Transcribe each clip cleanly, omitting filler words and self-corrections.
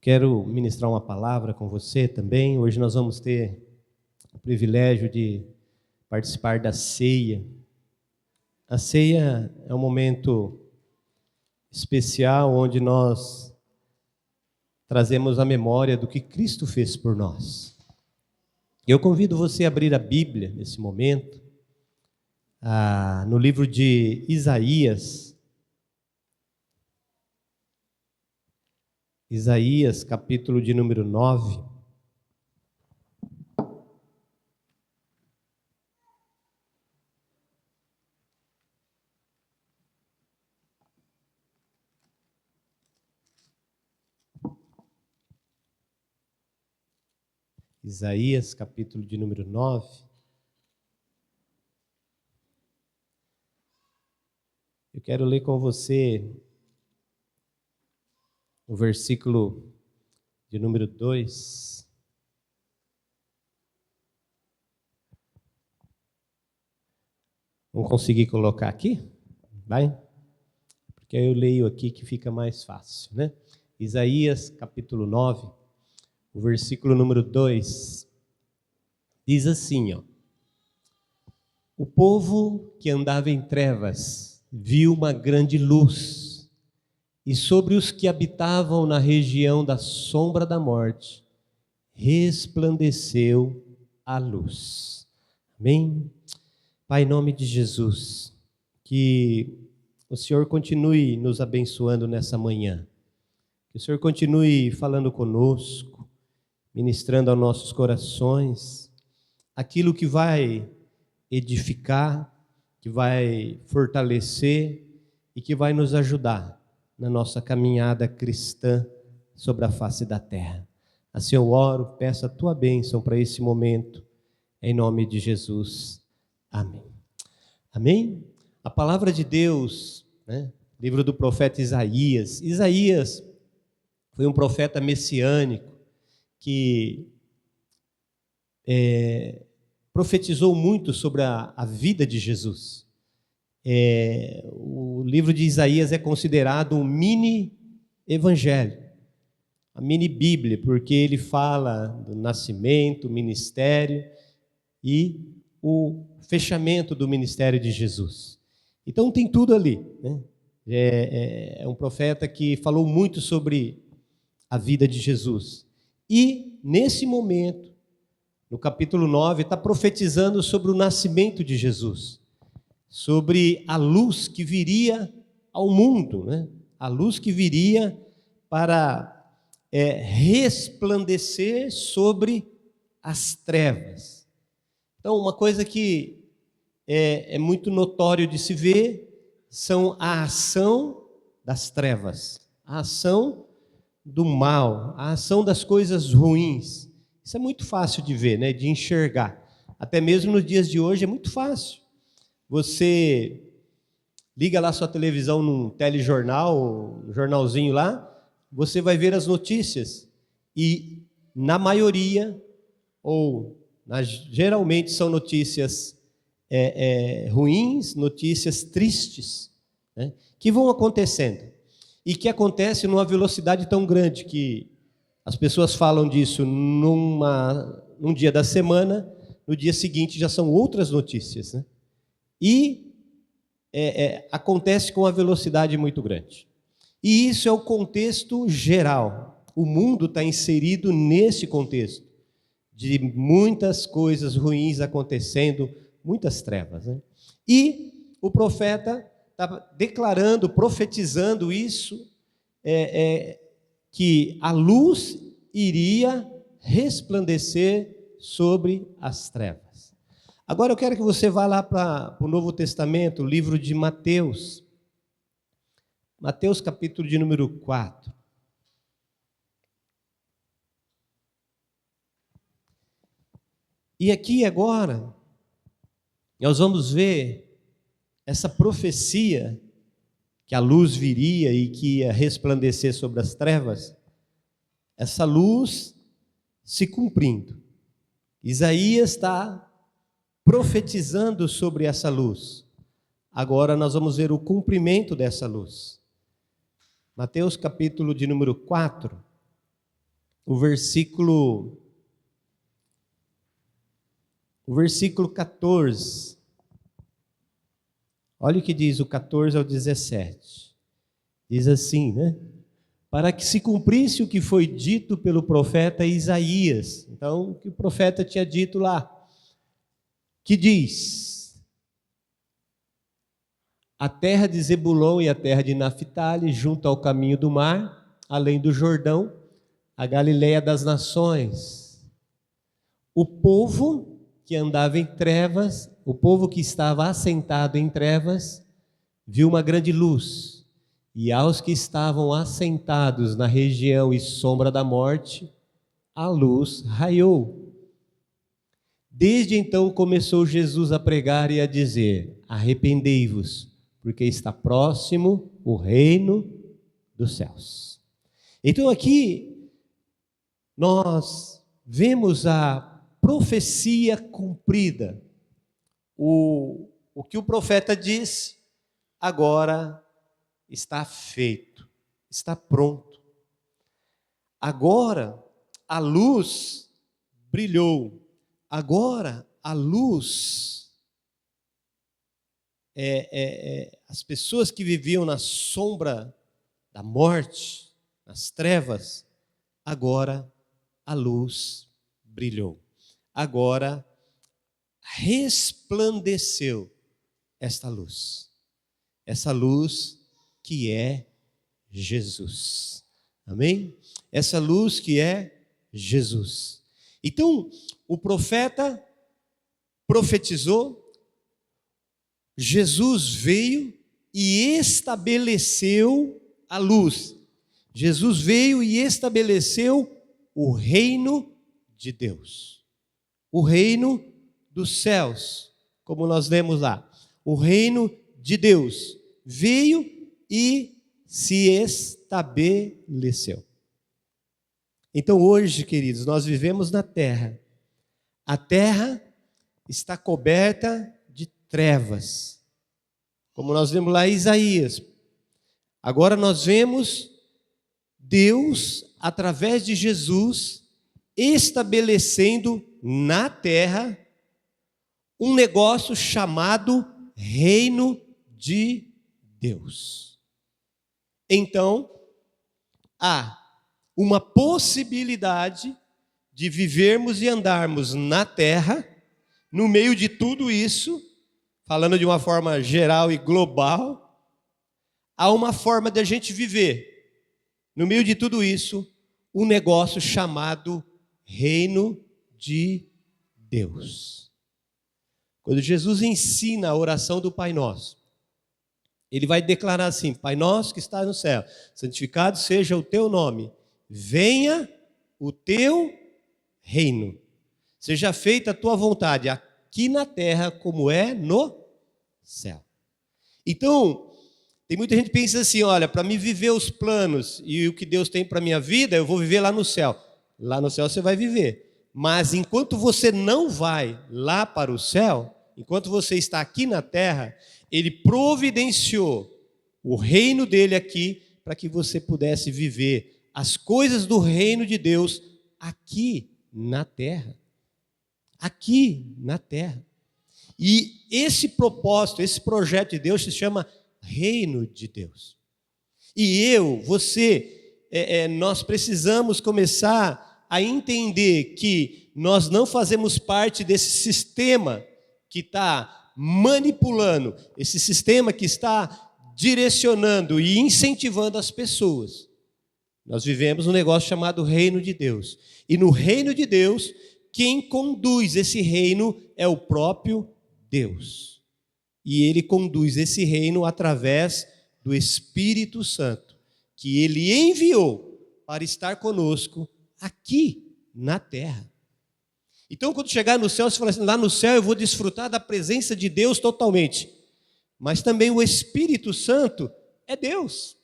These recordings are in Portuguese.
Quero ministrar uma palavra com você também. Hoje nós vamos ter o privilégio de participar da ceia. A ceia é um momento especial onde nós trazemos a memória do que Cristo fez por nós. Eu convido você a abrir a Bíblia nesse momento, no livro de Isaías. Isaías, capítulo de número 9. Isaías, capítulo de número 9. Eu quero ler com você o versículo de número 2. Vamos conseguir colocar aqui? Vai? Porque aí eu leio aqui que fica mais fácil, né? Isaías, capítulo 9, o versículo número 2. Diz assim, ó: O povo que andava em trevas viu uma grande luz, e sobre os que habitavam na região da sombra da morte, resplandeceu a luz. Amém? Pai, em nome de Jesus, que o Senhor continue nos abençoando nessa manhã. Que o Senhor continue falando conosco, ministrando aos nossos corações, aquilo que vai edificar, que vai fortalecer e que vai nos ajudar na nossa caminhada cristã sobre a face da terra. Assim eu oro, peço a tua bênção para esse momento, em nome de Jesus. Amém. Amém? A palavra de Deus, né? Livro do profeta Isaías. Isaías foi um profeta messiânico que profetizou muito sobre a vida de Jesus. O livro de Isaías é considerado um mini-evangelho, a mini-bíblia, porque ele fala do nascimento, ministério e o fechamento do ministério de Jesus. Então tem tudo ali, né? É um profeta que falou muito sobre a vida de Jesus. E nesse momento, no capítulo 9, está profetizando sobre o nascimento de Jesus, sobre a luz que viria ao mundo, né? A luz que viria para resplandecer sobre as trevas. Então, uma coisa que é muito notório de se ver são a ação das trevas, a ação do mal, a ação das coisas ruins. Isso é muito fácil de ver, né? De enxergar. Até mesmo nos dias de hoje é muito fácil. Você liga lá sua televisão num telejornal, um jornalzinho lá, você vai ver as notícias. E na maioria, geralmente são notícias ruins, notícias tristes, né, que vão acontecendo. E que acontecem numa velocidade tão grande que as pessoas falam disso num dia da semana, no dia seguinte já são outras notícias, né? E acontece com uma velocidade muito grande. E isso é o contexto geral. O mundo está inserido nesse contexto de muitas coisas ruins acontecendo, muitas trevas, né? E o profeta está declarando, profetizando isso, que a luz iria resplandecer sobre as trevas. Agora eu quero que você vá lá para o Novo Testamento, o livro de Mateus. Mateus, capítulo de número 4. E aqui agora, nós vamos ver essa profecia que a luz viria e que ia resplandecer sobre as trevas, essa luz se cumprindo. Isaías está profetizando sobre essa luz. Agora nós vamos ver o cumprimento dessa luz. Mateus capítulo de número 4, o versículo 14. Olha o que diz o 14 ao 17. Diz assim, né? Para que se cumprisse o que foi dito pelo profeta Isaías. Então, o que o profeta tinha dito lá, que diz: a terra de Zebulon e a terra de Naphtali, junto ao caminho do mar, além do Jordão, a Galileia das nações. O povo que andava em trevas, o povo que estava assentado em trevas, viu uma grande luz. E aos que estavam assentados na região e sombra da morte, a luz raiou. Desde então começou Jesus a pregar e a dizer: arrependei-vos, porque está próximo o reino dos céus. Então aqui nós vemos a profecia cumprida. O que o profeta diz, agora está feito, está pronto. Agora a luz brilhou. Agora a luz, as pessoas que viviam na sombra da morte, nas trevas, agora a luz brilhou. Agora resplandeceu esta luz. Essa luz que é Jesus. Amém? Essa luz que é Jesus. Então, o profeta profetizou, Jesus veio e estabeleceu a luz. Jesus veio e estabeleceu o reino de Deus. O reino dos céus, como nós lemos lá. O reino de Deus veio e se estabeleceu. Então hoje, queridos, nós vivemos na terra. A terra está coberta de trevas. Como nós vemos lá em Isaías. Agora nós vemos Deus, através de Jesus, estabelecendo na terra um negócio chamado Reino de Deus. Então, há uma possibilidade de vivermos e andarmos na terra, no meio de tudo isso, falando de uma forma geral e global, há uma forma de a gente viver, no meio de tudo isso, um negócio chamado Reino de Deus. Quando Jesus ensina a oração do Pai Nosso, ele vai declarar assim: Pai Nosso que está no céu, santificado seja o teu nome, venha o teu reino, seja feita a tua vontade, aqui na terra como é no céu. Então, tem muita gente que pensa assim: olha, para mim viver os planos e o que Deus tem para a minha vida, eu vou viver lá no céu. Lá no céu você vai viver, mas enquanto você não vai lá para o céu, enquanto você está aqui na terra, Ele providenciou o reino dele aqui para que você pudesse viver as coisas do reino de Deus aqui na terra. Aqui na terra. E esse propósito, esse projeto de Deus se chama Reino de Deus. E você, nós precisamos começar a entender que nós não fazemos parte desse sistema que está manipulando, esse sistema que está direcionando e incentivando as pessoas. Nós vivemos um negócio chamado Reino de Deus. E no Reino de Deus, quem conduz esse reino é o próprio Deus. E Ele conduz esse reino através do Espírito Santo, que Ele enviou para estar conosco aqui na terra. Então, quando chegar no céu, você fala assim: lá no céu eu vou desfrutar da presença de Deus totalmente. Mas também o Espírito Santo é Deus.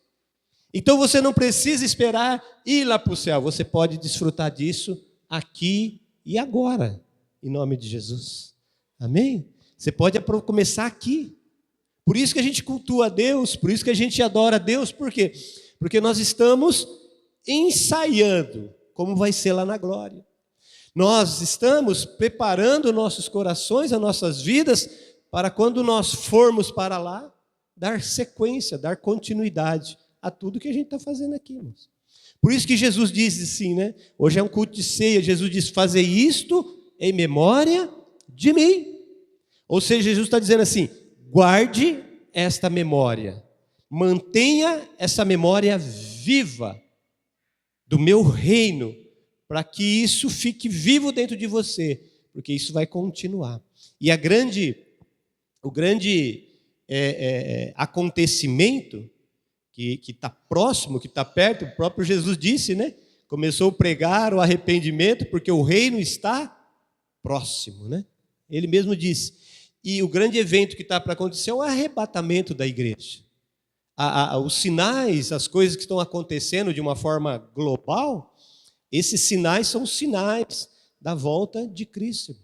Então você não precisa esperar ir lá para o céu. Você pode desfrutar disso aqui e agora, em nome de Jesus. Amém? Você pode começar aqui. Por isso que a gente cultua a Deus, por isso que a gente adora a Deus. Por quê? Porque nós estamos ensaiando como vai ser lá na glória. Nós estamos preparando nossos corações, as nossas vidas, para quando nós formos para lá, dar sequência, dar continuidade a tudo que a gente está fazendo aqui, irmãos. Por isso que Jesus diz assim, né? Hoje é um culto de ceia, Jesus diz, fazei isto em memória de mim. Ou seja, Jesus está dizendo assim, guarde esta memória, mantenha essa memória viva do meu reino, para que isso fique vivo dentro de você, porque isso vai continuar. E o grande acontecimento que está próximo, que está perto, o próprio Jesus disse, né? Começou a pregar o arrependimento, porque o reino está próximo, né? Ele mesmo disse. E o grande evento que está para acontecer é o arrebatamento da igreja. Os sinais, as coisas que estão acontecendo de uma forma global, esses sinais são sinais da volta de Cristo.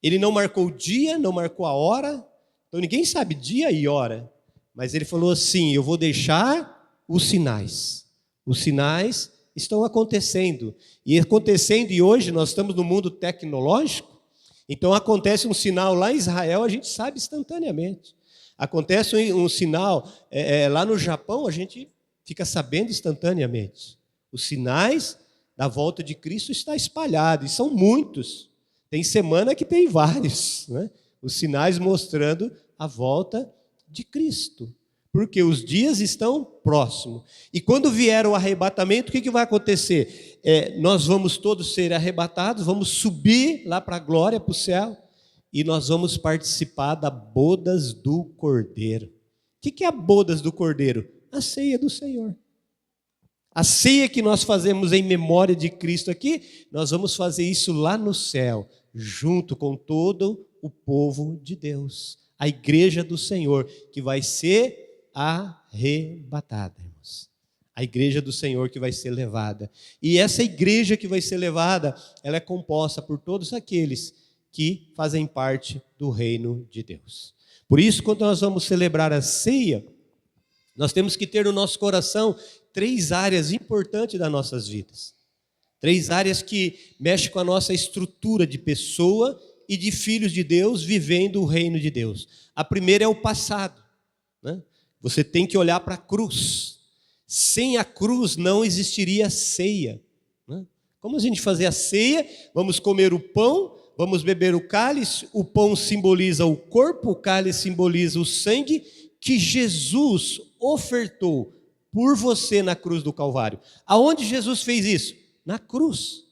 Ele não marcou o dia, não marcou a hora, então ninguém sabe dia e hora, mas ele falou assim, eu vou deixar os sinais. Os sinais estão acontecendo, e hoje nós estamos no mundo tecnológico, então acontece um sinal lá em Israel, a gente sabe instantaneamente. Acontece um sinal lá no Japão, a gente fica sabendo instantaneamente. Os sinais da volta de Cristo estão espalhados, e são muitos. Tem semana que tem vários, né? Os sinais mostrando a volta de Cristo. Porque os dias estão próximos. E quando vier o arrebatamento, o que vai acontecer? Nós vamos todos ser arrebatados, vamos subir lá para a glória, para o céu, e nós vamos participar da bodas do Cordeiro. O que é a bodas do Cordeiro? A ceia do Senhor. A ceia que nós fazemos em memória de Cristo aqui, nós vamos fazer isso lá no céu, junto com todo o povo de Deus. A igreja do Senhor, que vai ser arrebatada, irmãos. A igreja do Senhor que vai ser levada. E essa igreja que vai ser levada, ela é composta por todos aqueles que fazem parte do reino de Deus. Por isso, quando nós vamos celebrar a ceia, nós temos que ter no nosso coração 3 áreas importantes das nossas vidas. 3 áreas que mexem com a nossa estrutura de pessoa e de filhos de Deus vivendo o reino de Deus. A primeira é o passado, né? Você tem que olhar para a cruz. Sem a cruz não existiria ceia, né? Como a gente fazer a ceia? Vamos comer o pão, vamos beber o cálice. O pão simboliza o corpo, o cálice simboliza o sangue que Jesus ofertou por você na cruz do Calvário. Aonde Jesus fez isso? Na cruz,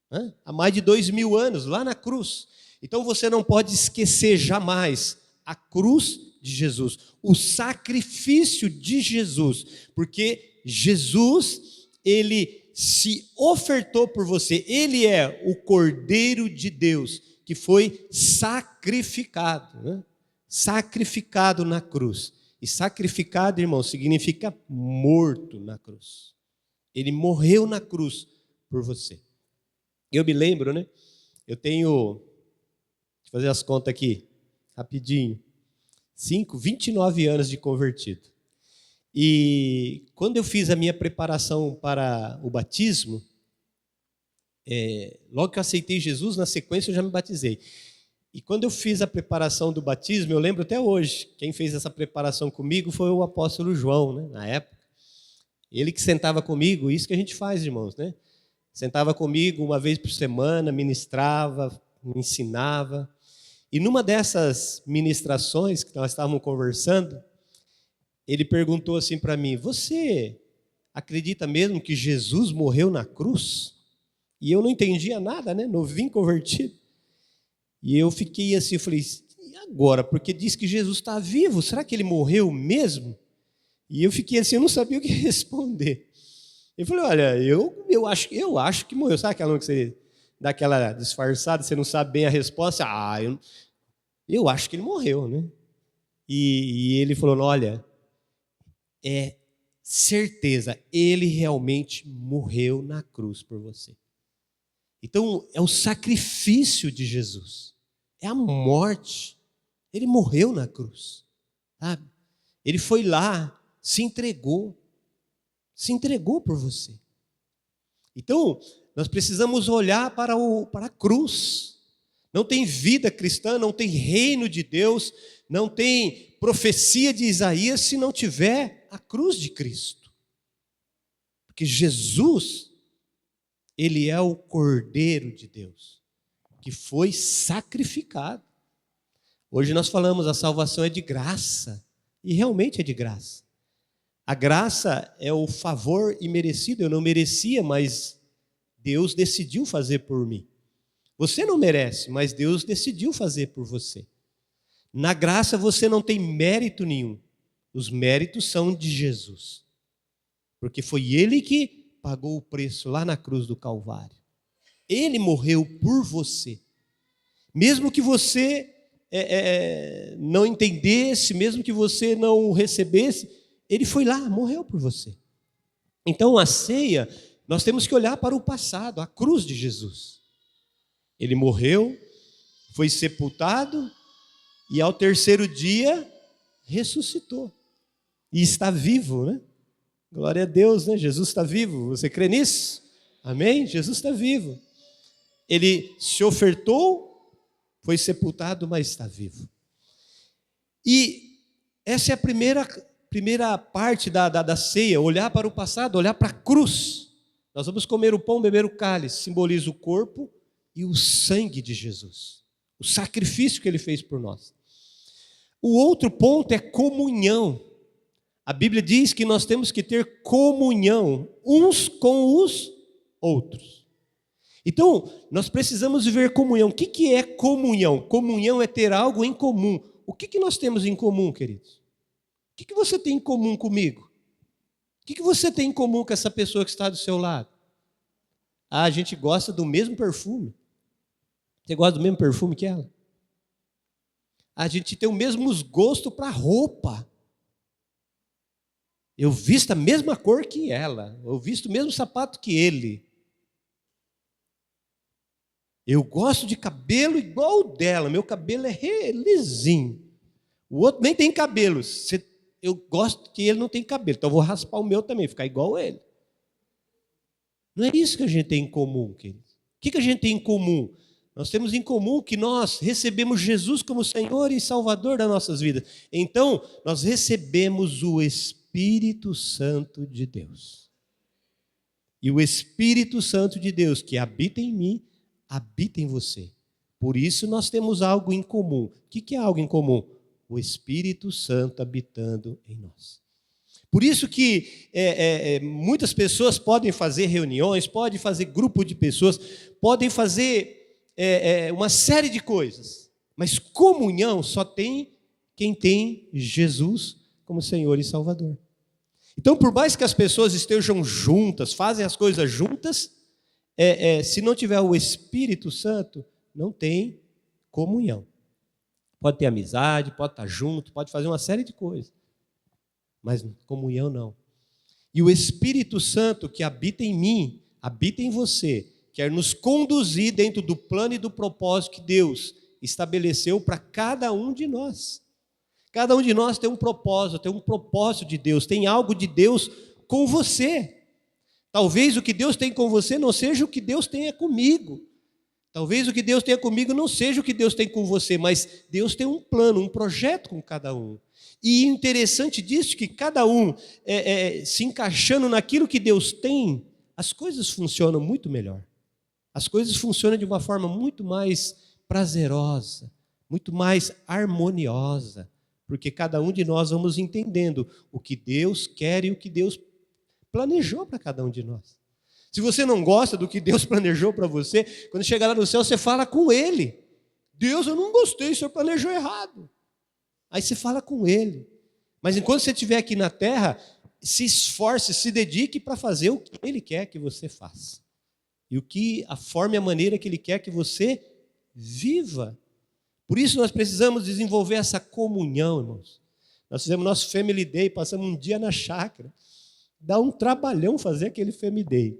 né? Há mais de 2000 anos, lá na cruz. Então você não pode esquecer jamais a cruz de Jesus, o sacrifício de Jesus, porque Jesus, ele se ofertou por você, ele é o Cordeiro de Deus, que foi sacrificado, né? Sacrificado na cruz. E sacrificado, irmão, significa morto na cruz. Ele morreu na cruz por você. Eu me lembro, né? Eu tenho, deixa eu fazer as contas aqui, rapidinho. 29 anos de convertido. E quando eu fiz a minha preparação para o batismo, logo que eu aceitei Jesus, na sequência eu já me batizei. E quando eu fiz a preparação do batismo, eu lembro até hoje, quem fez essa preparação comigo foi o apóstolo João, né, na época. Ele que sentava comigo, isso que a gente faz, irmãos, né? Sentava comigo uma vez por semana, ministrava, me ensinava. E numa dessas ministrações que nós estávamos conversando, ele perguntou assim para mim, você acredita mesmo que Jesus morreu na cruz? E eu não entendia nada, né? Novinho convertido. E eu fiquei assim, eu falei, e agora? Porque diz que Jesus está vivo, será que ele morreu mesmo? E eu fiquei assim, eu não sabia o que responder. Eu falei, olha, eu acho que morreu. Sabe aquela que você dá aquela disfarçada, você não sabe bem a resposta? Eu acho que ele morreu, né? E ele falou, olha, é certeza, ele realmente morreu na cruz por você. Então, é o sacrifício de Jesus, é a morte. Ele morreu na cruz, sabe? Ele foi lá, se entregou por você. Então, nós precisamos olhar para a cruz. Não tem vida cristã, não tem reino de Deus, não tem profecia de Isaías se não tiver a cruz de Cristo. Porque Jesus, ele é o Cordeiro de Deus, que foi sacrificado. Hoje nós falamos, a salvação é de graça, e realmente é de graça. A graça é o favor imerecido, eu não merecia, mas Deus decidiu fazer por mim. Você não merece, mas Deus decidiu fazer por você. Na graça você não tem mérito nenhum, os méritos são de Jesus, porque foi Ele que pagou o preço lá na cruz do Calvário. Ele morreu por você. Mesmo que você não entendesse, mesmo que você não o recebesse, Ele foi lá, morreu por você. Então a ceia, nós temos que olhar para o passado, a cruz de Jesus. Ele morreu, foi sepultado e ao terceiro dia ressuscitou. E está vivo, né? Glória a Deus, né? Jesus está vivo. Você crê nisso? Amém? Jesus está vivo. Ele se ofertou, foi sepultado, mas está vivo. E essa é a primeira parte da ceia, olhar para o passado, olhar para a cruz. Nós vamos comer o pão, beber o cálice, simboliza o corpo e o sangue de Jesus, o sacrifício que Ele fez por nós. O outro ponto é comunhão. A Bíblia diz que nós temos que ter comunhão uns com os outros. Então, nós precisamos viver comunhão. O que é comunhão? Comunhão é ter algo em comum. O que nós temos em comum, queridos? O que você tem em comum comigo? O que você tem em comum com essa pessoa que está do seu lado? Ah, a gente gosta do mesmo perfume. Você gosta do mesmo perfume que ela? A gente tem o mesmo gosto para roupa. Eu visto a mesma cor que ela. Eu visto o mesmo sapato que ele. Eu gosto de cabelo igual o dela. Meu cabelo é lisinho. O outro nem tem cabelo. Eu gosto que ele não tem cabelo. Então eu vou raspar o meu também, ficar igual a ele. Não é isso que a gente tem em comum, queridos. O que a gente tem em comum? Nós temos em comum que nós recebemos Jesus como Senhor e Salvador das nossas vidas. Então, nós recebemos o Espírito Santo de Deus. E o Espírito Santo de Deus, que habita em mim, habita em você. Por isso, nós temos algo em comum. O que é algo em comum? O Espírito Santo habitando em nós. Por isso que muitas pessoas podem fazer reuniões, podem fazer grupo de pessoas, podem fazer uma série de coisas, mas comunhão só tem quem tem Jesus como Senhor e Salvador. Então, por mais que as pessoas estejam juntas, fazem as coisas juntas, se não tiver o Espírito Santo, não tem comunhão. Pode ter amizade, pode estar junto, pode fazer uma série de coisas, mas comunhão não. E o Espírito Santo que habita em mim, habita em você, quer nos conduzir dentro do plano e do propósito que Deus estabeleceu para cada um de nós. Cada um de nós tem um propósito de Deus, tem algo de Deus com você. Talvez o que Deus tem com você não seja o que Deus tenha comigo. Talvez o que Deus tenha comigo não seja o que Deus tem com você, mas Deus tem um plano, um projeto com cada um. E interessante disso que cada um se encaixando naquilo que Deus tem, as coisas funcionam muito melhor. As coisas funcionam de uma forma muito mais prazerosa, muito mais harmoniosa, porque cada um de nós vamos entendendo o que Deus quer e o que Deus planejou para cada um de nós. Se você não gosta do que Deus planejou para você, quando chegar lá no céu, você fala com Ele. Deus, eu não gostei, o Senhor planejou errado. Aí você fala com Ele. Mas enquanto você estiver aqui na terra, se esforce, se dedique para fazer o que Ele quer que você faça. E a forma e a maneira que Ele quer que você viva. Por isso nós precisamos desenvolver essa comunhão, irmãos. Nós fizemos nosso Family Day, passamos um dia na chácara. Dá um trabalhão fazer aquele Family Day.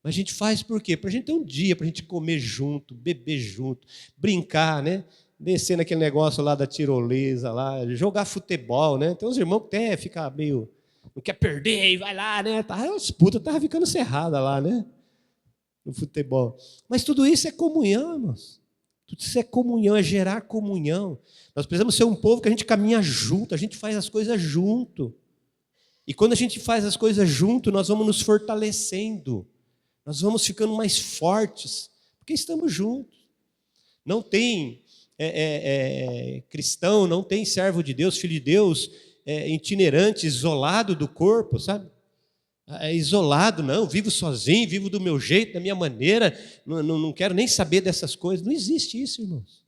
Mas a gente faz por quê? Para a gente ter um dia, para a gente comer junto, beber junto, brincar, né? Descer naquele negócio lá da tirolesa, lá, jogar futebol, né? Tem uns irmãos que até ficam meio... Não quer perder, e vai lá, né? A disputa estava ficando cerrada lá, né? no futebol. Mas tudo isso é comunhão, irmãos. Tudo isso é comunhão, é gerar comunhão. Nós precisamos ser um povo que a gente caminha junto, a gente faz as coisas junto. E quando a gente faz as coisas junto, nós vamos nos fortalecendo. Nós vamos ficando mais fortes, porque estamos juntos. Não tem cristão, não tem servo de Deus, filho de Deus, itinerante, isolado do corpo, sabe? Isolado, não, vivo sozinho, vivo do meu jeito, da minha maneira, não quero nem saber dessas coisas. Não existe isso, irmãos.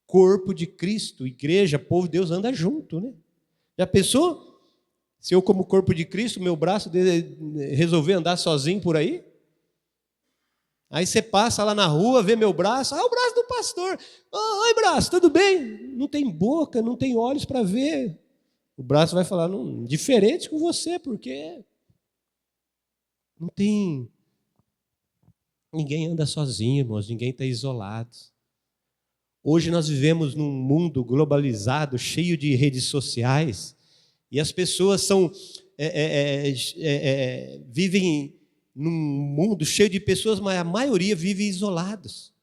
Corpo de Cristo, igreja, povo de Deus anda junto, né? Já pensou? Se eu, como corpo de Cristo, meu braço resolver andar sozinho por aí? Aí você passa lá na rua, vê meu braço, o braço do pastor. Oi, braço, tudo bem? Não tem boca, não tem olhos para ver. O braço vai falar, diferente com você, porque não tem... Ninguém anda sozinho, irmãos, ninguém está isolado. Hoje nós vivemos num mundo globalizado, cheio de redes sociais, e as pessoas vivem num mundo cheio de pessoas, mas a maioria vive isolados.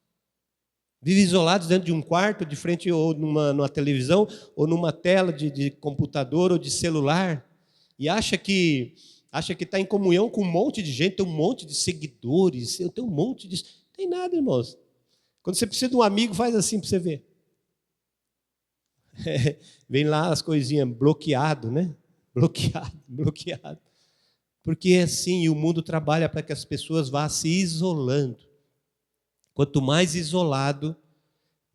Vive isolados dentro de um quarto, de frente ou numa televisão, ou numa tela de computador ou de celular, e acha que está em comunhão com um monte de gente, tem um monte de seguidores, tem um monte de... Não tem nada, irmãos. Quando você precisa de um amigo, faz assim para você ver. Vem lá as coisinhas, bloqueado, né? Bloqueado. Porque é assim, o mundo trabalha para que as pessoas vá se isolando. Quanto mais isolado,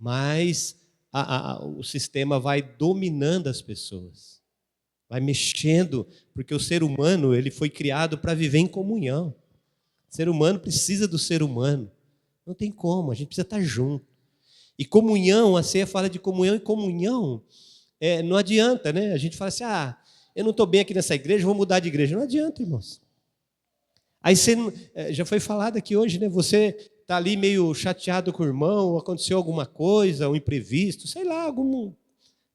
mais o sistema vai dominando as pessoas. Vai mexendo, porque o ser humano ele foi criado para viver em comunhão. O ser humano precisa do ser humano. Não tem como, a gente precisa estar junto. E comunhão, a ceia fala de comunhão, e comunhão não adianta, né? A gente fala assim, eu não estou bem aqui nessa igreja, vou mudar de igreja. Não adianta, irmãos. Aí você, já foi falado aqui hoje, né? Você está ali meio chateado com o irmão, aconteceu alguma coisa, um imprevisto, sei lá,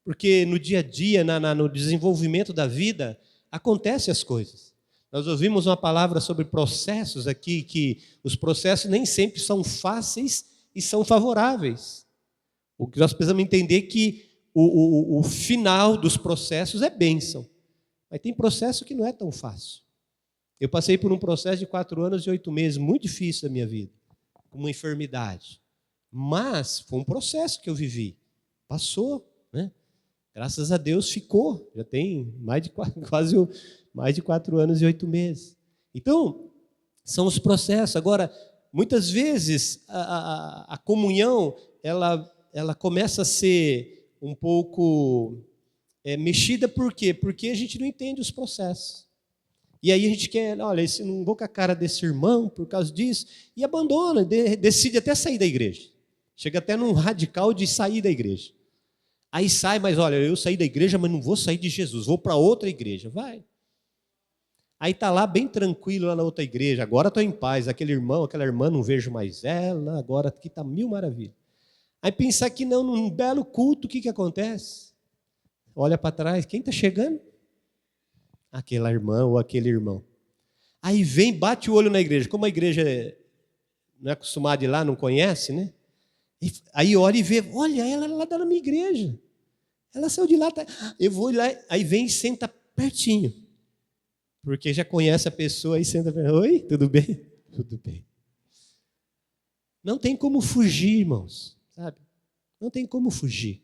porque no dia a dia, no desenvolvimento da vida, acontecem as coisas. Nós ouvimos uma palavra sobre processos aqui, que os processos nem sempre são fáceis e são favoráveis. O que nós precisamos entender é que o final dos processos é bênção. Mas tem processo que não é tão fácil. Eu passei por um processo de 4 anos e 8 meses, muito difícil da minha vida, com uma enfermidade. Mas foi um processo que eu vivi. Passou, né? Graças a Deus ficou. Já tem quase mais de 4 anos e 8 meses. Então, são os processos. Agora, muitas vezes, a comunhão, ela começa a ser um pouco mexida, por quê? Porque a gente não entende os processos. E aí a gente quer, olha, não vou com a cara desse irmão por causa disso, e abandona, decide até sair da igreja. Chega até num radical de sair da igreja. Aí sai, mas olha, eu saí da igreja, mas não vou sair de Jesus, vou para outra igreja. Vai. Aí está lá bem tranquilo lá na outra igreja, agora estou em paz, aquele irmão, aquela irmã, não vejo mais ela, agora aqui está mil maravilhas. Aí pensar que não, num belo culto, o que acontece? Olha para trás, quem está chegando? Aquela irmã ou aquele irmão. Aí vem, bate o olho na igreja. Como a igreja não é acostumada a ir lá, não conhece, né? Aí olha e vê, olha, ela lá da minha igreja. Ela saiu de lá, eu vou lá, aí vem e senta pertinho. Porque já conhece a pessoa, aí senta pertinho. Oi, tudo bem? Tudo bem. Não tem como fugir, irmãos, sabe? Não tem como fugir.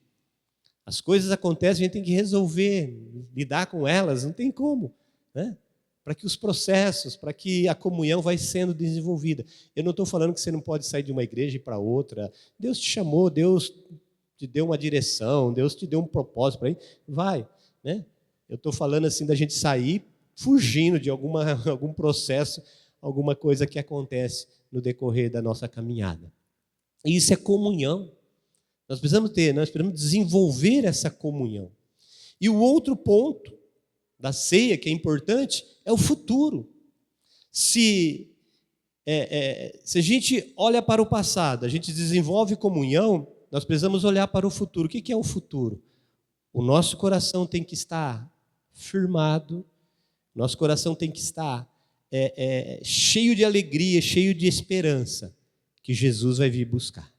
As coisas acontecem, a gente tem que resolver, lidar com elas, não tem como, né? Para que os processos, para que a comunhão vai sendo desenvolvida. Eu não estou falando que você não pode sair de uma igreja e ir para outra. Deus te chamou, Deus te deu uma direção, Deus te deu um propósito para ir. Vai, né? Eu estou falando assim da gente sair fugindo de algum processo, alguma coisa que acontece no decorrer da nossa caminhada. E isso é comunhão. Nós precisamos desenvolver essa comunhão. E o outro ponto da ceia, que é importante, é o futuro. Se a gente olha para o passado, a gente desenvolve comunhão, nós precisamos olhar para o futuro. O que é o futuro? O nosso coração tem que estar firmado, nosso coração tem que estar cheio de alegria, cheio de esperança, que Jesus vai vir buscar.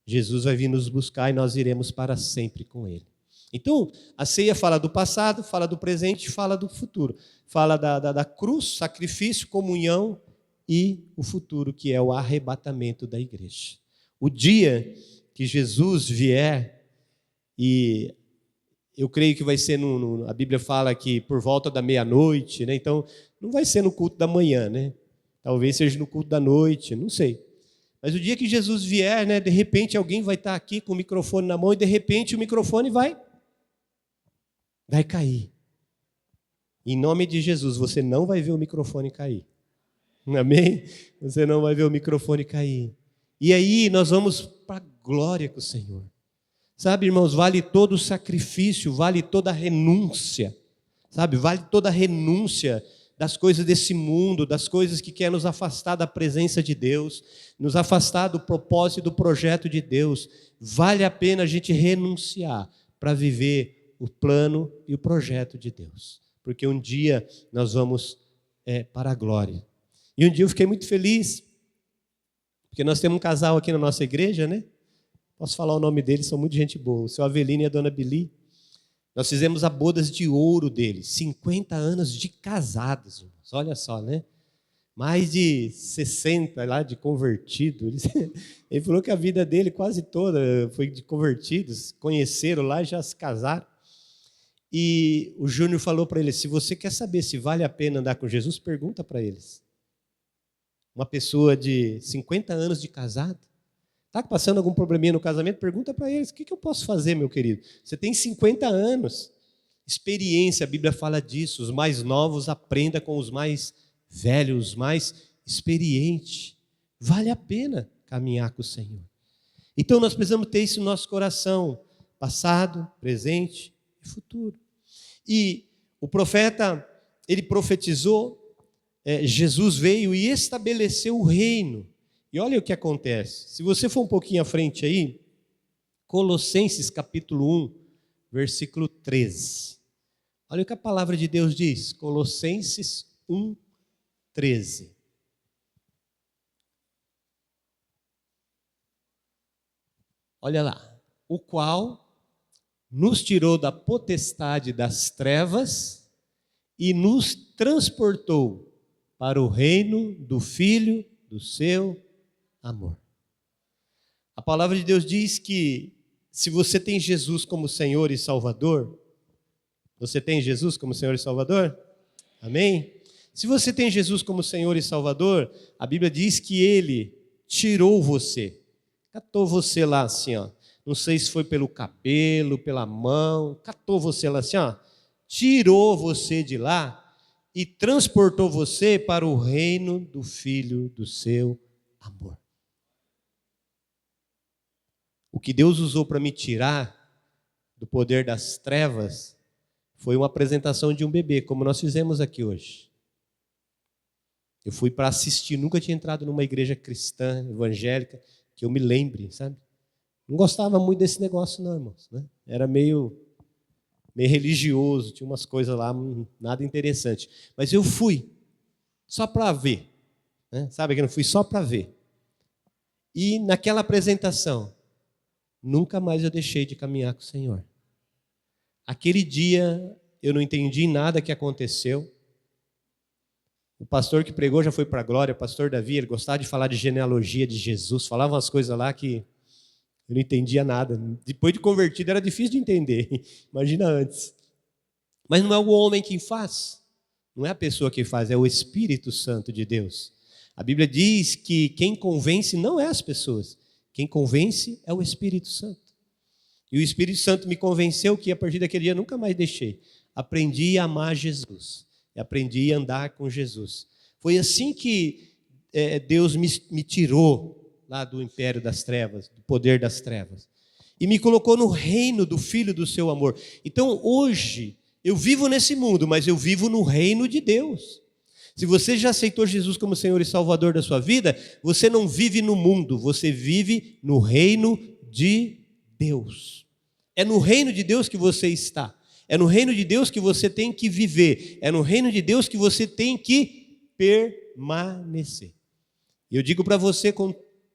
Jesus vai vir nos buscar e nós iremos para sempre com Ele. Então, a ceia fala do passado, fala do presente, fala do futuro. Fala da cruz, sacrifício, comunhão e o futuro, que é o arrebatamento da igreja. O dia que Jesus vier, e eu creio que vai ser, a Bíblia fala que por volta da meia-noite, né? Então não vai ser no culto da manhã, né? Talvez seja no culto da noite, não sei. Mas o dia que Jesus vier, né, de repente alguém vai estar aqui com o microfone na mão e de repente o microfone vai cair. Em nome de Jesus, você não vai ver o microfone cair. Amém? Você não vai ver o microfone cair. E aí nós vamos para a glória com o Senhor. Sabe, irmãos, vale todo o sacrifício, vale toda a renúncia. Sabe, vale toda a renúncia das coisas desse mundo, das coisas que quer nos afastar da presença de Deus, nos afastar do propósito e do projeto de Deus. Vale a pena a gente renunciar para viver o plano e o projeto de Deus. Porque um dia nós vamos para a glória. E um dia eu fiquei muito feliz, porque nós temos um casal aqui na nossa igreja, né? Posso falar o nome deles, são muito gente boa. O seu Avelino e a dona Bili. Nós fizemos a bodas de ouro deles. 50 anos de casados, irmãos. Olha só, né? Mais de 60 lá de convertidos. Ele falou que a vida dele quase toda foi de convertidos. Conheceram lá e já se casaram. E o Júnior falou para eles, se você quer saber se vale a pena andar com Jesus, pergunta para eles. Uma pessoa de 50 anos de casado, está passando algum probleminha no casamento? Pergunta para eles, o que eu posso fazer, meu querido? Você tem 50 anos, experiência, a Bíblia fala disso, os mais novos aprenda com os mais velhos, os mais experientes. Vale a pena caminhar com o Senhor. Então nós precisamos ter isso no nosso coração, passado, presente e futuro. E o profeta, ele profetizou, Jesus veio e estabeleceu o reino. E olha o que acontece. Se você for um pouquinho à frente aí, Colossenses capítulo 1, versículo 13. Olha o que a palavra de Deus diz. Colossenses 1, 13. Olha lá. O qual nos tirou da potestade das trevas e nos transportou para o reino do Filho do seu amor. A palavra de Deus diz que se você tem Jesus como Senhor e Salvador, você tem Jesus como Senhor e Salvador? Amém? Se você tem Jesus como Senhor e Salvador, a Bíblia diz que Ele tirou você, catou você lá assim, ó. Não sei se foi pelo cabelo, pela mão, catou você lá assim, ó. Tirou você de lá e transportou você para o reino do Filho do seu amor. O que Deus usou para me tirar do poder das trevas foi uma apresentação de um bebê, como nós fizemos aqui hoje. Eu fui para assistir, nunca tinha entrado numa igreja cristã, evangélica, que eu me lembre, sabe? Não gostava muito desse negócio não, irmãos, né? Era meio religioso, tinha umas coisas lá, nada interessante. Mas eu fui, só para ver, né? Sabe que eu não fui só para ver. E naquela apresentação, nunca mais eu deixei de caminhar com o Senhor. Aquele dia, eu não entendi nada que aconteceu. O pastor que pregou já foi para a glória, o pastor Davi, ele gostava de falar de genealogia de Jesus, falava umas coisas lá que eu não entendia nada. Depois de convertido era difícil de entender, imagina antes. Mas não é o homem que faz, não é a pessoa que faz, é o Espírito Santo de Deus. A Bíblia diz que quem convence não é as pessoas, quem convence é o Espírito Santo. E o Espírito Santo me convenceu que a partir daquele dia eu nunca mais deixei. Aprendi a amar Jesus, aprendi a andar com Jesus. Foi assim que Deus me tirou lá do império das trevas, do poder das trevas, e me colocou no reino do Filho do seu amor. Então hoje, eu vivo nesse mundo, mas eu vivo no reino de Deus. Se você já aceitou Jesus como Senhor e Salvador da sua vida, você não vive no mundo, você vive no reino de Deus. É no reino de Deus que você está. É no reino de Deus que você tem que viver. É no reino de Deus que você tem que permanecer. E eu digo para você,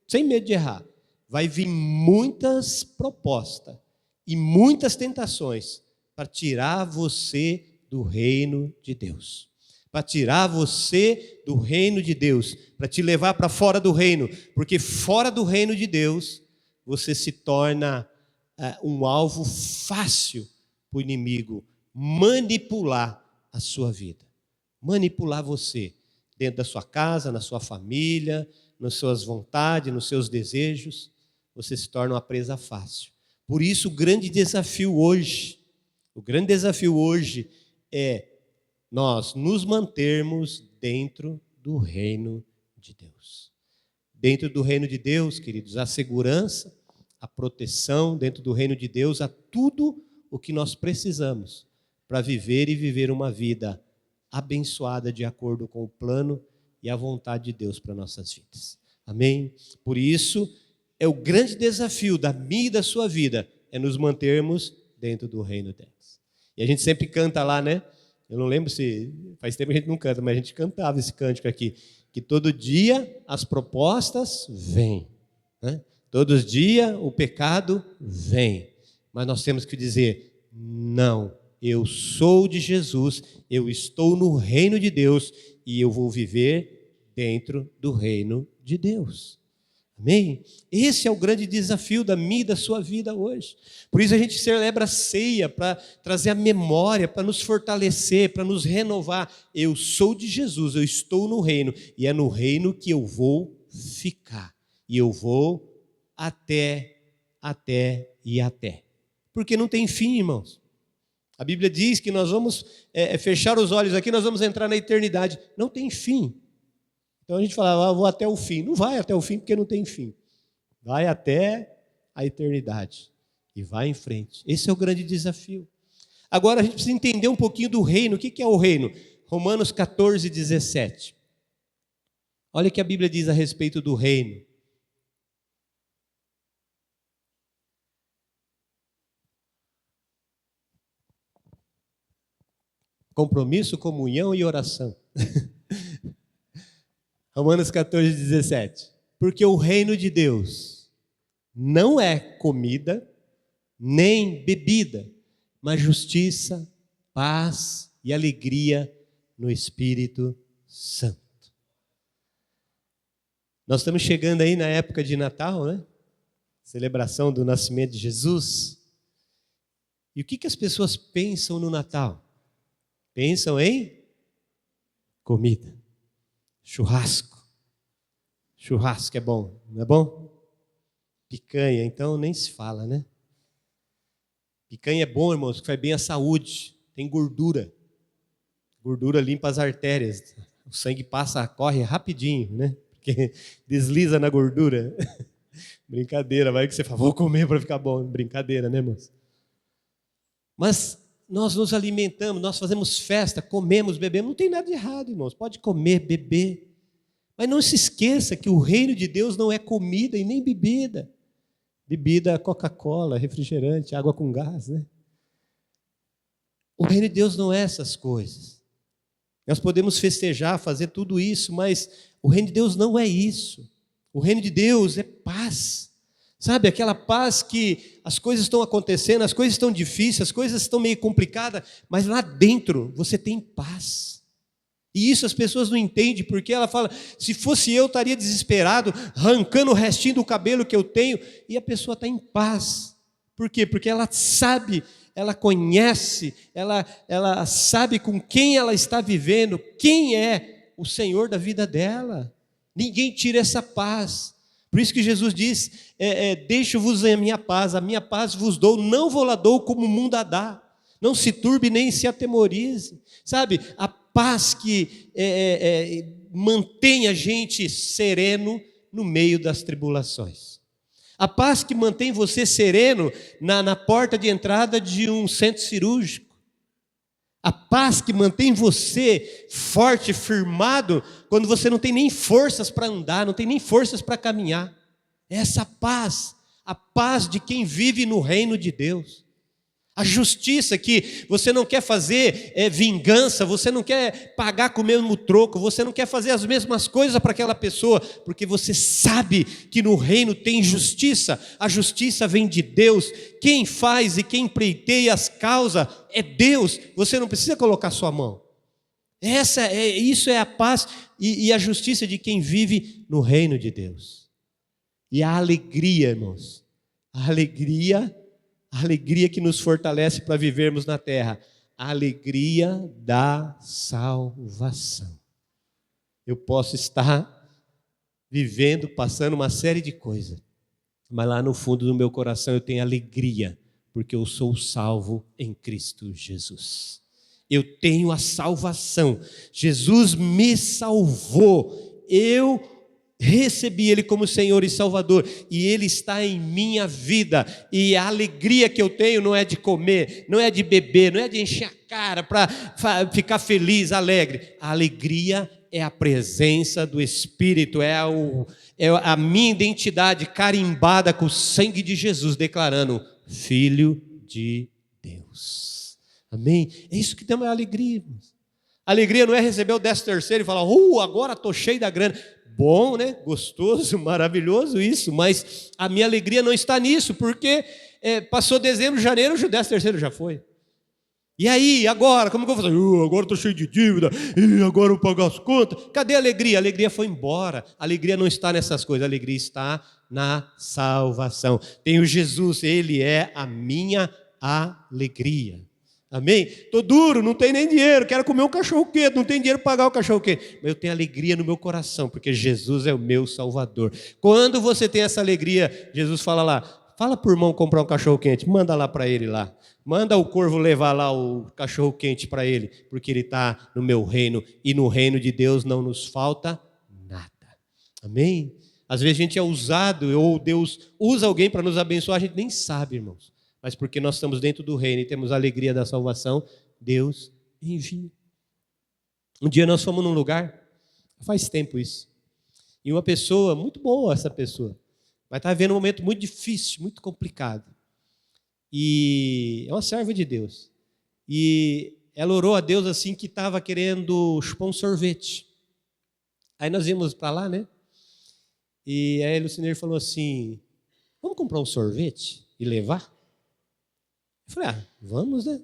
sem medo de errar, vai vir muitas propostas e muitas tentações para tirar você do reino de Deus. Para tirar você do reino de Deus, para te levar para fora do reino, porque fora do reino de Deus, você se torna um alvo fácil para o inimigo manipular a sua vida, manipular você, dentro da sua casa, na sua família, nas suas vontades, nos seus desejos, você se torna uma presa fácil. Por isso o grande desafio hoje é nós nos mantermos dentro do reino de Deus. Dentro do reino de Deus, queridos, a segurança, a proteção, dentro do reino de Deus, há tudo o que nós precisamos para viver uma vida abençoada de acordo com o plano e a vontade de Deus para nossas vidas. Amém? Por isso, é o grande desafio da minha e da sua vida, é nos mantermos dentro do reino deles. E a gente sempre canta lá, né? Eu não lembro se... Faz tempo que a gente não canta, mas a gente cantava esse cântico aqui. Que todo dia as propostas vêm. Né? Todos os dias o pecado vem. Mas nós temos que dizer, não, eu sou de Jesus, eu estou no reino de Deus e eu vou viver dentro do reino de Deus. Amém? Esse é o grande desafio da minha e da sua vida hoje. Por isso a gente celebra a ceia, para trazer a memória, para nos fortalecer, para nos renovar. Eu sou de Jesus, eu estou no reino, e é no reino que eu vou ficar. E eu vou até. Porque não tem fim, irmãos. A Bíblia diz que nós vamos fechar os olhos aqui, nós vamos entrar na eternidade. Não tem fim. Então a gente fala, vou até o fim. Não vai até o fim porque não tem fim. Vai até a eternidade. E vai em frente. Esse é o grande desafio. Agora a gente precisa entender um pouquinho do reino. O que é o reino? Romanos 14, 17. Olha o que a Bíblia diz a respeito do reino. Compromisso, comunhão e oração. Romanos 14, 17. Porque o reino de Deus não é comida, nem bebida, mas justiça, paz e alegria no Espírito Santo. Nós estamos chegando aí na época de Natal, né? Celebração do nascimento de Jesus. E o que as pessoas pensam no Natal? Pensam em comida. Churrasco. Churrasco é bom, não é bom? Picanha, então nem se fala, né? Picanha é bom, irmãos, que faz bem à saúde. Tem gordura. Gordura limpa as artérias. O sangue corre rapidinho, né? Porque desliza na gordura. Brincadeira, vai que você fala, vou comer para ficar bom. Brincadeira, né, irmãos? Mas nós nos alimentamos, nós fazemos festa, comemos, bebemos. Não tem nada de errado, irmãos. Pode comer, beber. Mas não se esqueça que o reino de Deus não é comida e nem bebida. Bebida, Coca-Cola, refrigerante, água com gás, né? O reino de Deus não é essas coisas. Nós podemos festejar, fazer tudo isso, mas o reino de Deus não é isso. O reino de Deus é paz. Sabe, aquela paz que as coisas estão acontecendo, as coisas estão difíceis, as coisas estão meio complicadas, mas lá dentro você tem paz. E isso as pessoas não entendem, porque ela fala, se fosse eu estaria desesperado, arrancando o restinho do cabelo que eu tenho, e a pessoa está em paz. Por quê? Porque ela sabe, ela conhece, ela sabe com quem ela está vivendo, quem é o Senhor da vida dela. Ninguém tira essa paz. Por isso que Jesus diz, deixo-vos a minha paz vos dou, não vou lá dou como o mundo a dá. Não se turbe nem se atemorize. Sabe, a paz que mantém a gente sereno no meio das tribulações. A paz que mantém você sereno na porta de entrada de um centro cirúrgico. A paz que mantém você forte, firmado, quando você não tem nem forças para andar, não tem nem forças para caminhar. Essa paz, a paz de quem vive no reino de Deus. A justiça que você não quer fazer vingança, você não quer pagar com o mesmo troco, você não quer fazer as mesmas coisas para aquela pessoa, porque você sabe que no reino tem justiça. A justiça vem de Deus. Quem faz e quem pleiteia as causas é Deus. Você não precisa colocar sua mão. Isso é a paz e a justiça de quem vive no reino de Deus. E a alegria, irmãos, a alegria que nos fortalece para vivermos na terra, a alegria da salvação. Eu posso estar vivendo, passando uma série de coisas, mas lá no fundo do meu coração eu tenho alegria, porque eu sou salvo em Cristo Jesus. Eu tenho a salvação. Jesus me salvou. Eu recebi Ele como Senhor e Salvador, e Ele está em minha vida, e a alegria que eu tenho não é de comer, não é de beber, não é de encher a cara para ficar feliz, alegre. A alegria é a presença do Espírito, é a minha identidade carimbada com o sangue de Jesus, declarando: Filho de Deus. Amém? É isso que tem a alegria, irmãos. Alegria não é receber o 13º e falar: agora estou cheio da grana. Bom, né? Gostoso, maravilhoso isso, mas a minha alegria não está nisso, porque passou dezembro, janeiro, o 13º já foi. E aí, agora, como que eu vou fazer? Agora estou cheio de dívida, e agora eu vou pagar as contas. Cadê a alegria? A alegria foi embora. A alegria não está nessas coisas, a alegria está na salvação. Tenho Jesus, Ele é a minha alegria. Amém? Estou duro, não tenho nem dinheiro, quero comer um cachorro-quente, não tenho dinheiro para pagar o cachorro-quente. Mas eu tenho alegria no meu coração, porque Jesus é o meu Salvador. Quando você tem essa alegria, Jesus fala lá: fala para o irmão comprar um cachorro-quente, manda lá para ele lá. Manda o corvo levar lá o cachorro-quente para ele, porque ele está no meu reino, e no reino de Deus não nos falta nada. Amém? Às vezes a gente é usado, ou Deus usa alguém para nos abençoar, a gente nem sabe, irmãos. Mas porque nós estamos dentro do reino e temos a alegria da salvação, Deus envia. Um dia nós fomos num lugar, faz tempo isso, e uma pessoa, muito boa essa pessoa, mas estava vivendo um momento muito difícil, muito complicado. E é uma serva de Deus. E ela orou a Deus assim que estava querendo chupar um sorvete. Aí nós íamos para lá, né? E aí o Lucineiro falou assim: vamos comprar um sorvete e levar? Eu falei: vamos, né?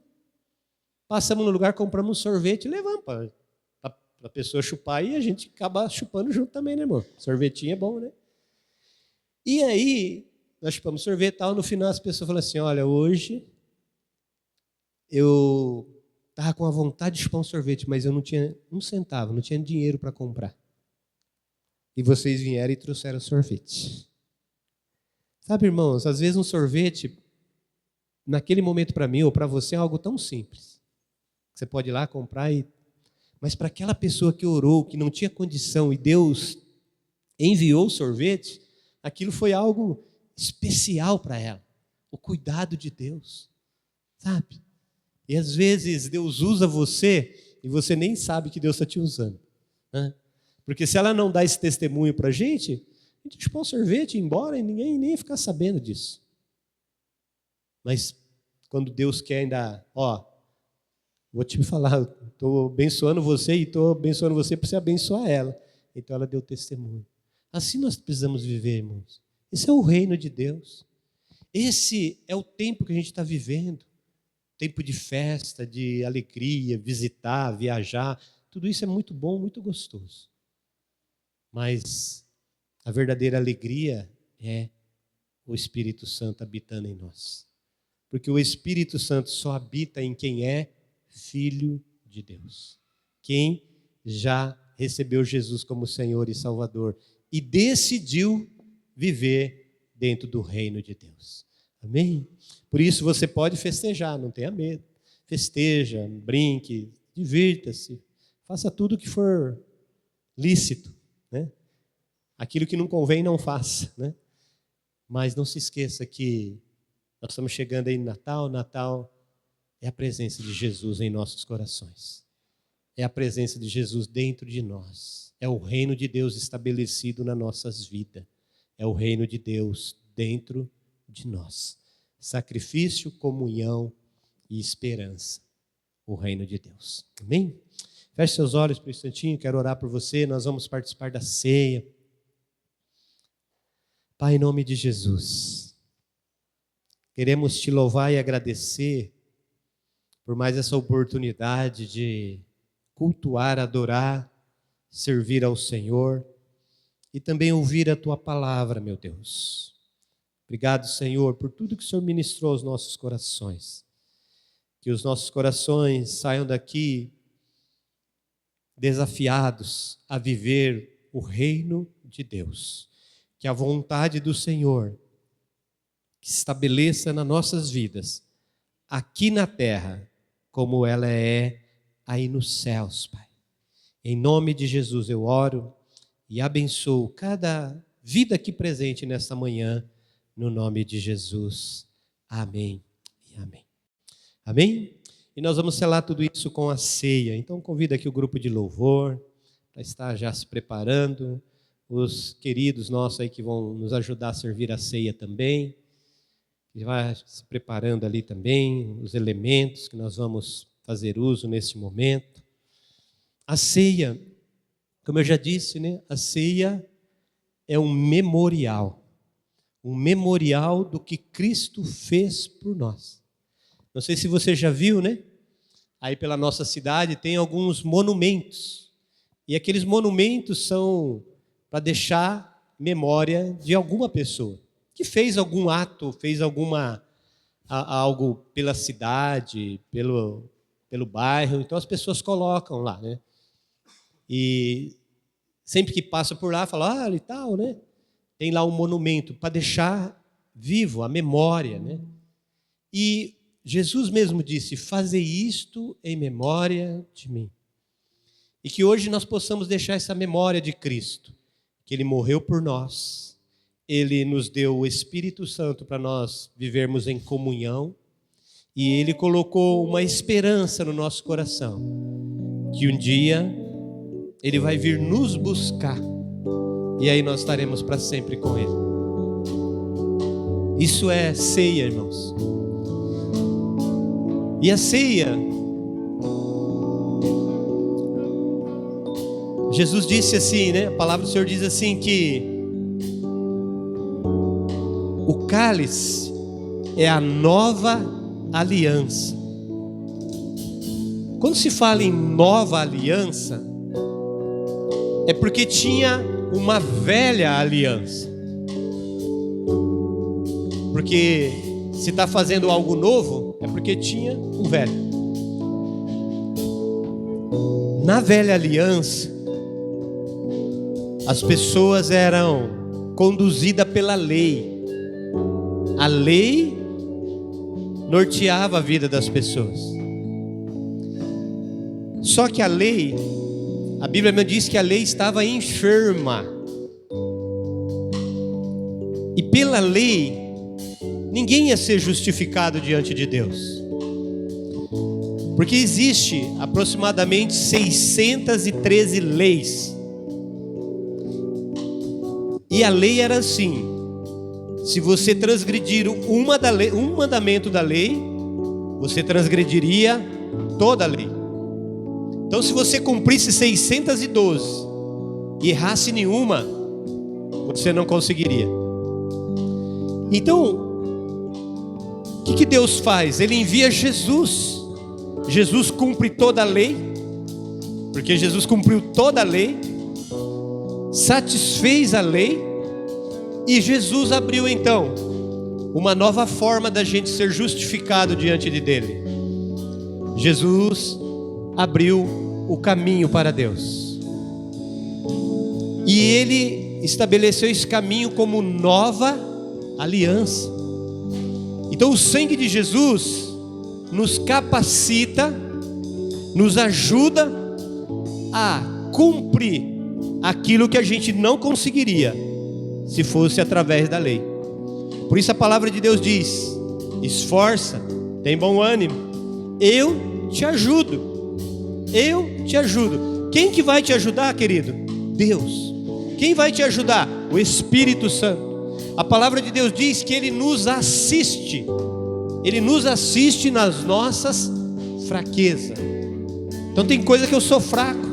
Passamos no lugar, compramos um sorvete e levamos para a pessoa chupar, e a gente acaba chupando junto também, né, irmão? Sorvetinho é bom, né? E aí, nós chupamos sorvete e tal, no final as pessoas falam assim: olha, hoje eu estava com a vontade de chupar um sorvete, mas eu não tinha um centavo, não tinha dinheiro para comprar. E vocês vieram e trouxeram sorvete. Sabe, irmãos, às vezes um sorvete, naquele momento para mim ou para você, é algo tão simples. Você pode ir lá comprar, mas para aquela pessoa que orou, que não tinha condição, e Deus enviou o sorvete, aquilo foi algo especial para ela. O cuidado de Deus, sabe? E às vezes Deus usa você e você nem sabe que Deus está te usando, né? Porque se ela não dá esse testemunho para a gente chupar um sorvete e ir embora e ninguém nem ia ficar sabendo disso. Mas quando Deus quer ainda, vou te falar, estou abençoando você e estou abençoando você para você abençoar ela. Então ela deu testemunho. Assim nós precisamos viver, irmãos. Esse é o reino de Deus. Esse é o tempo que a gente está vivendo. Tempo de festa, de alegria, visitar, viajar. Tudo isso é muito bom, muito gostoso. Mas a verdadeira alegria é o Espírito Santo habitando em nós. Porque o Espírito Santo só habita em quem é filho de Deus. Quem já recebeu Jesus como Senhor e Salvador e decidiu viver dentro do reino de Deus. Amém? Por isso você pode festejar, não tenha medo. Festeja, brinque, divirta-se. Faça tudo o que for lícito, né? Aquilo que não convém, não faça, né? Mas não se esqueça que nós estamos chegando aí no Natal. Natal é a presença de Jesus em nossos corações. É a presença de Jesus dentro de nós. É o reino de Deus estabelecido nas nossas vidas. É o reino de Deus dentro de nós. Sacrifício, comunhão e esperança, o reino de Deus. Amém? Feche seus olhos por um instantinho, quero orar por você, nós vamos participar da ceia. Pai, em nome de Jesus, queremos te louvar e agradecer por mais essa oportunidade de cultuar, adorar, servir ao Senhor e também ouvir a Tua palavra, meu Deus. Obrigado, Senhor, por tudo que o Senhor ministrou aos nossos corações. Que os nossos corações saiam daqui desafiados a viver o reino de Deus. Que a vontade do Senhor que se estabeleça nas nossas vidas, aqui na terra, como ela é aí nos céus, Pai. Em nome de Jesus eu oro e abençoo cada vida aqui presente nesta manhã, no nome de Jesus. Amém e amém. Amém? E nós vamos selar tudo isso com a ceia. Então convido aqui o grupo de louvor para estar já se preparando. Os queridos nossos aí que vão nos ajudar a servir a ceia também. E vai se preparando ali também os elementos que nós vamos fazer uso nesse momento. A ceia, como eu já disse, né? A ceia é um memorial do que Cristo fez por nós. Não sei se você já viu, né? Aí pela nossa cidade tem alguns monumentos. E aqueles monumentos são para deixar memória de alguma pessoa que fez algum ato, fez algo pela cidade, pelo bairro. Então as pessoas colocam lá, né? E sempre que passa por lá, fala, e tal, né? Tem lá um monumento para deixar vivo a memória, né? E Jesus mesmo disse, fazei isto em memória de mim. E que hoje nós possamos deixar essa memória de Cristo, que Ele morreu por nós, Ele nos deu o Espírito Santo para nós vivermos em comunhão, e Ele colocou uma esperança no nosso coração, que um dia Ele vai vir nos buscar, e aí nós estaremos para sempre com Ele. Isso é ceia, irmãos. E a ceia, Jesus disse assim, né? A palavra do Senhor diz assim que o cálice é a nova aliança. Quando se fala em nova aliança, é porque tinha uma velha aliança. Porque se está fazendo algo novo, é porque tinha um velho. Na velha aliança, as pessoas eram conduzidas pela lei. A lei norteava a vida das pessoas. Só que a lei, a Bíblia me diz que a lei estava enferma. E pela lei, ninguém ia ser justificado diante de Deus. Porque existe aproximadamente 613 leis. E a lei era assim: se você transgredir um mandamento da lei, você transgrediria toda a lei. Então, se você cumprisse 612 e errasse nenhuma, você não conseguiria. Então, o que Deus faz? Ele envia Jesus. Jesus cumpre toda a lei, porque Jesus cumpriu toda a lei, satisfez a lei, e Jesus abriu então uma nova forma da gente ser justificado diante dele. Jesus abriu o caminho para Deus, e Ele estabeleceu esse caminho como nova aliança. Então o sangue de Jesus nos capacita, nos ajuda a cumprir aquilo que a gente não conseguiria se fosse através da lei. Por isso a palavra de Deus diz: esforça, tem bom ânimo, eu te ajudo. Eu te ajudo. Quem que vai te ajudar, querido? Deus. Quem vai te ajudar? O Espírito Santo. A palavra de Deus diz que Ele nos assiste Ele nos assiste nas nossas fraquezas. Então tem coisa que eu sou fraco,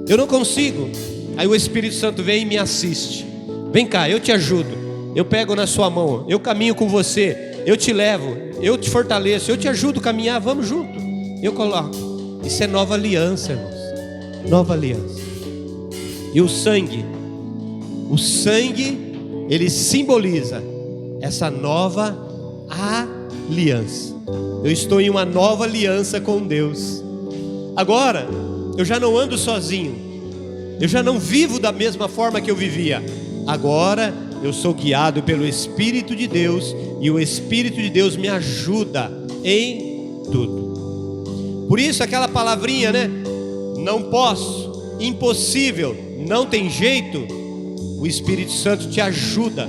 eu não consigo. Aí o Espírito Santo vem e me assiste. Vem cá, eu te ajudo. Eu pego na sua mão, eu caminho com você, eu te levo, eu te fortaleço, eu te ajudo a caminhar, vamos junto. Eu coloco. Isso é nova aliança, irmãos. Nova aliança. E o sangue, ele simboliza essa nova aliança. Eu estou em uma nova aliança com Deus. Agora, eu já não ando sozinho, eu já não vivo da mesma forma que eu vivia. Agora, eu sou guiado pelo Espírito de Deus, e o Espírito de Deus me ajuda em tudo. Por isso aquela palavrinha, né? Não posso, impossível, não tem jeito. O Espírito Santo te ajuda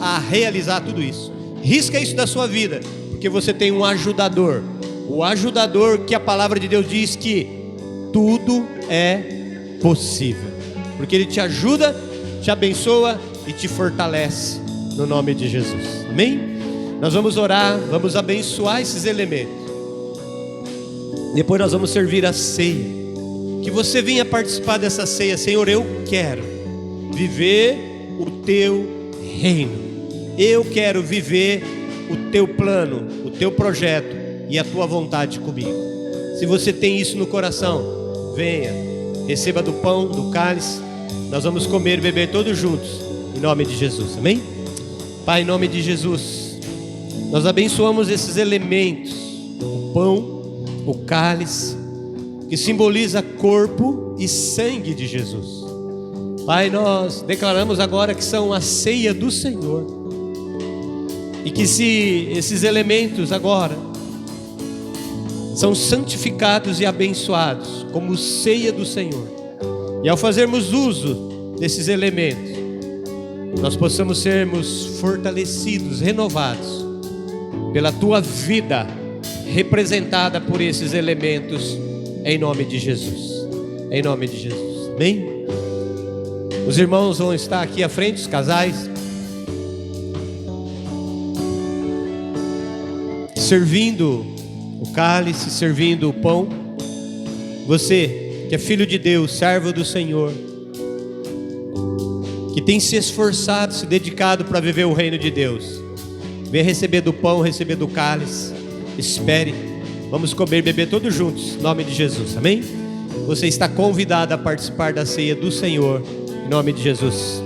a realizar tudo isso. Risca isso da sua vida, porque você tem um ajudador. O ajudador que a palavra de Deus diz que tudo é possível, porque ele te ajuda, te abençoa e te fortalece, no nome de Jesus. Amém? Nós vamos orar, vamos abençoar esses elementos. Depois nós vamos servir a ceia. Que você venha participar dessa ceia. Senhor, eu quero viver o teu reino, eu quero viver o teu plano, o teu projeto e a tua vontade comigo. Se você tem isso no coração, venha, receba do pão, do cálice. Nós vamos comer e beber todos juntos, em nome de Jesus, amém? Pai, em nome de Jesus, nós abençoamos esses elementos, o pão, o cálice, que simboliza corpo e sangue de Jesus. Pai, nós declaramos agora que são a ceia do Senhor, e que se esses elementos agora são santificados e abençoados como ceia do Senhor, e ao fazermos uso desses elementos, nós possamos sermos fortalecidos, renovados pela tua vida representada por esses elementos, em nome de Jesus, em nome de Jesus, amém? Os irmãos vão estar aqui à frente, os casais, servindo o cálice, servindo o pão. Você que é filho de Deus, servo do Senhor, que tem se esforçado, se dedicado para viver o reino de Deus, venha receber do pão, receber do cálice. Espere, vamos comer e beber todos juntos, em nome de Jesus, amém? Você está convidado a participar da ceia do Senhor, em nome de Jesus.